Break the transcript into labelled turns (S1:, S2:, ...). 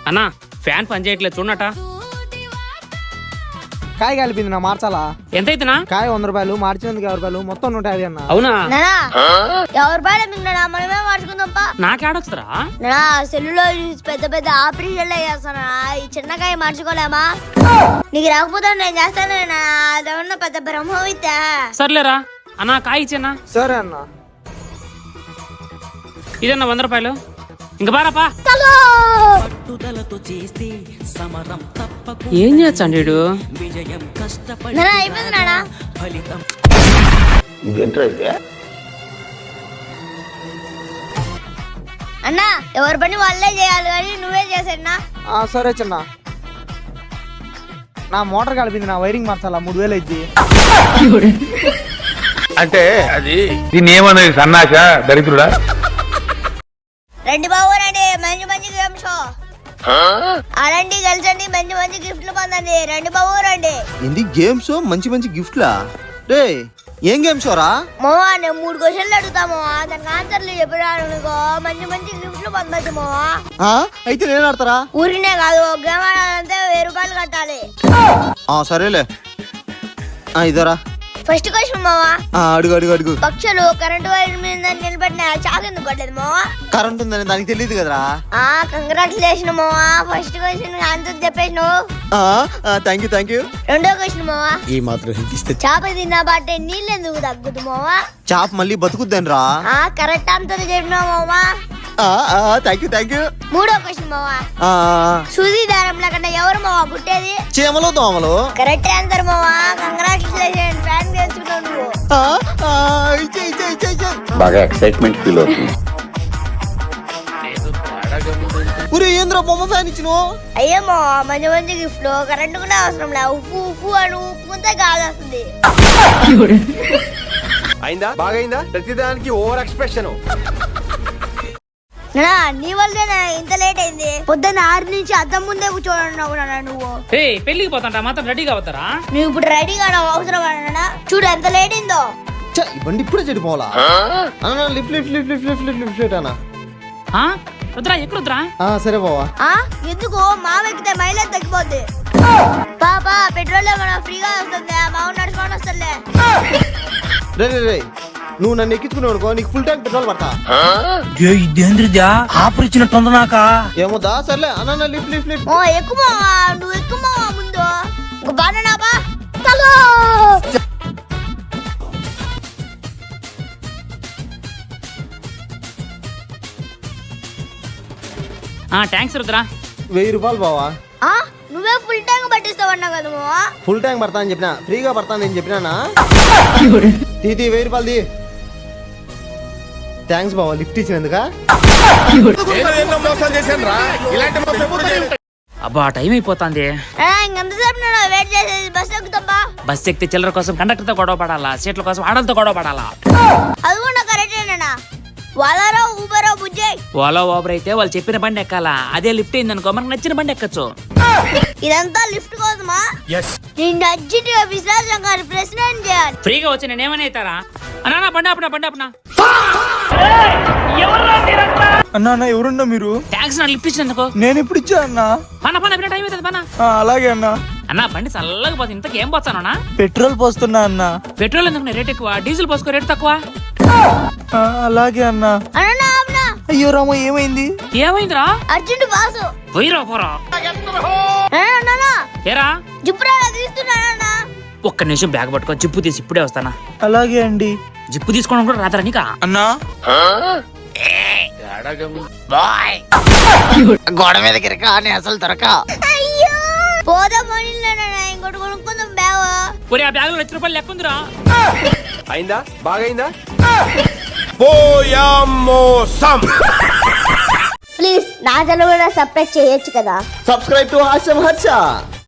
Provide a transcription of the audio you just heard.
S1: అన్నా ఫ్యాన్ పని చేయట్లేదు చూడట.
S2: కాయ కలిపింది నా మార్చాలా?
S1: ఎంతైతున్నా?
S2: కాయ 100 రూపాయలు, మార్చినందుకు 50 రూపాయలు, మొత్తం 150 అన్న.
S1: అవునా?
S3: 50 రూపాయలు మనమే మార్చుకుందాంపా.
S1: నాకేడొస్తారా?
S3: సెల్లులో పెద్ద పెద్ద ఆపరేషన్లు చేస్తానా, ఈ చిన్నకాయ మార్చుకోలేమా? నీకు రాకపోతే నేను చేస్తాను. అదేమన్నా పెద్ద బ్రహ్మవిద్య.
S1: సర్లేరా అన్నా, కాయ ఇచ్చేనా?
S2: సరే అన్న.
S1: ఇదన్నా 100 రూపాయలు. ఇంక బారాపా. ఏం చేస్తాడు వీడు?
S3: అయిపోయింది నానా. అన్నా ఎవరి పని వాళ్ళే చేయాలి కానీ నువ్వే చేసాడునా?
S2: సరే చిన్న. నా మోటార్ కలిపింది, నా వైరింగ్ మార్చాలా, 3000 అయింది.
S4: అంటే అది దీన్ని ఏమన్నది, సన్నాస దరిద్రుడా?
S3: రండి బాబు రండి, మంచి మంచి గేమ్ షో ఆడండి, గెలిచండి, మంచి మంచి గిఫ్ట్లు పొందండి. రండి బాబు రండి.
S5: ఏంది గేమ్ షో? మంచి మంచి గిఫ్ట్లా? రే ఏం గేమ్ షోరా?
S3: మావా నేను 3 క్వశ్చన్లు అడుగుతాము, దానికి ఆన్సర్లు చెప్పాను అనుకో మంచి మంచి గిఫ్ట్లు పొందొచ్చు మావా.
S5: అయితే నేను ఆడతారా?
S3: ఊరినే కాదు, గేమ్ ఆడాలంటే 1000 రూపాయలు కట్టాలి.
S5: సరేలే. ఇదరా
S3: ఫస్ట్ క్వశ్చన్ మావా.
S5: అడుగు అడుగు అడుగు.
S3: పక్షులు కరెంటు వైర్ మీద నిలబడిన చాకు ఎందుకు కొట్టలేదు మావా?
S5: కరెంట్ ఉందని దానికి తెలియదు కదరా.
S3: కంగ్రాచులేషన్ మావా, ఫస్ట్ క్వశ్చన్ ఆన్సర్ చెప్పేసినావు.
S5: Thank you thank you.
S3: రెండో క్వశ్చన్ మావా.
S5: ఈ మాత్రం హింట్ ఇస్తే
S3: చేప తిన్నా బట్టే నీళ్ళు ఎందుకు తగ్గుదు మావా?
S5: చాప మళ్ళీ బతుకుద్దని రా.
S3: కరెక్ట్ ఆన్సర్ చెప్పినావు మావా.
S5: Thank you thank you.
S3: మూడో క్వశ్చన్ మావా. సూది దారం లేకుండా ఎవరు మావా పుట్టేది?
S5: చీమలు దోమలు.
S3: కరెక్ట్ ఆన్సర్ మావా, కంగ్రాచులేషన్. ఫ్యాన్ గెలుచుకున్నావు నువ్వు.
S4: బాగా ఎక్సైట్మెంట్ ఫీల్ అవుతుంది.
S5: ఏంద్ర బొమ్మ ఫ్యాన్ ఇచ్చిన?
S3: అయ్యో మావా, మంచి మంచి గిఫ్ట్ లో కరెంట్ కూడా అవసరం లే. ఉప్పు ఉప్పు అని ఉప్పుకుంటే గాలి వస్తుంది.
S6: అయిందా? బాగైందా? ప్రతిదానికి ఓవర్ ఎక్స్ప్రెషన్.
S3: నీ వల్లే ఇంత లేట్ అయింది. పొద్దున్న 6 నుంచి అద్దం ముందే కూర్చోనున్నా నువ్వు.
S1: పెళ్లికి పోతాంటా మాత్రం రెడీగా అవుతారా?
S3: నువ్వు ఇప్పుడు రెడీగా అవసరం అన్నా? చూడు ఎంత లేట్ అయిందో.
S5: బండి ఇప్పుడే చెడిపోవాలా? Lift lift lift lift lift lift lift అన్నా.
S1: రుద్రా ఎక్కు రుద్రా.
S5: సరే బావా.
S3: ఎందుకు మావ ఎక్కితే మైలేజ్ తగ్గిపోద్ది. పాపా పెట్రోల్ ఏమైనా ఫ్రీగా వస్తుంది, మావ నడుచుకొని వస్తుందిలే.
S5: రే రే రే, నువ్వు నన్ను ఎక్కించుకున్నావు అనుకో, నీకు ఫుల్ ట్యాంక్ పెట్రోల్ పడతా.
S2: ఆఫర్ ఇచ్చినట్టు నాకా
S5: ఏమోదా? సర్లే అన్న లిఫ్ట్ లిఫ్ట్ లిఫ్ట్.
S3: ఎక్కువ నువ్వు ఎక్కువ ముందు బాగా బా.
S1: థ్యాంక్స్ రుద్రా.
S5: 1000 రూపాయలు బావా.
S3: నువ్వే ఫుల్ ట్యాంక్ పట్టిస్తావన్నా కదా మావా.
S5: ఫుల్ ట్యాంక్ పడతా అని చెప్పినా, ఫ్రీగా పడతా నేను చెప్పినానా? తీ 1000 రూపాయలు తీ. థ్యాంక్స్ బావా లిఫ్ట్ ఇచ్చినందుక.
S1: అబ్బా టైం అయిపోతుంది.
S3: ఇంకెంతసేపు వెయిట్ చేసేది? బస్ ఎక్కుతాంబా.
S1: బస్ ఎక్కితే చిల్లర కోసం కండక్టర్ తో గొడవ పడాలా, సీట్ల కోసం ఆడలతో గొడవ పడాలా?
S3: అది కూడా కరెక్టేనా? వాళ్ళారో ఊబరో బుజ్జే.
S1: ఓలా ఓబర్ అయితే వాళ్ళు చెప్పిన బండి ఎక్కాలా, అదే లిఫ్ట్ అయిందనుకో మనకు నచ్చిన బండి ఎక్కచ్చు.
S3: ఇదంతా లిఫ్ట్ కోసమా? నేను నచ్చిన విశ్వాసం గారి ప్రశ్న చేయాలి.
S1: ఫ్రీగా వచ్చి నేను ఏమని అవుతారా? అన్నా బండి ఆపనా బండి ఆపనా.
S2: అన్నా ఎవరున్నా మీరు?
S1: థ్యాంక్స్ నా లిఫ్ట్ ఇచ్చినందుకు. టైం
S2: నేను ఇప్పుడు ఇచ్చా అన్నా.
S1: అవుతుంది పనా.
S2: అలాగే అన్నా.
S1: అన్నా బండి చల్లగా పోతుంది, ఇంతకు ఏం పోతానా?
S2: పెట్రోల్ పోస్తున్నా అన్నా.
S1: పెట్రోల్ ఎందుకు రేట్ ఎక్కువ, డీజిల్ పోసుకో రేట్ తక్కువ.
S2: అలాగే అన్నా. అయ్యో రామో ఏమైంది?
S1: ఏమైందిరా?
S3: అర్జెంట్ బాసు
S1: పోయిరా పోరా. ఏరా
S3: జిప్పురా తీస్తున్నా.
S1: ఒక్క నిమిషం బ్యాగ్ పట్టుకో, జిప్పు తీసి ఇప్పుడే వస్తానా.
S2: అలాగే అండి.
S1: జిప్పు తీసుకోవడం కూడా రాత్రా నీకా?
S2: అన్నా
S5: గోడ మీద గిరక అని అసలు దొరక.
S3: పోదాం ఇంకోటి కొనుక్కుందాం బ్యాగ్.
S1: ఒరే ఆ బ్యాగ్ లో 1,00,000 రూపాయలు లెక్కుందిరా.
S6: అయిందా? బాగైందా?
S3: ప్లీజ్ నా ఛానల్ కూడా సబ్స్క్రైబ్ చేయొచ్చు కదా.
S5: సబ్స్క్రైబ్ టు హాస్యం హర్ష.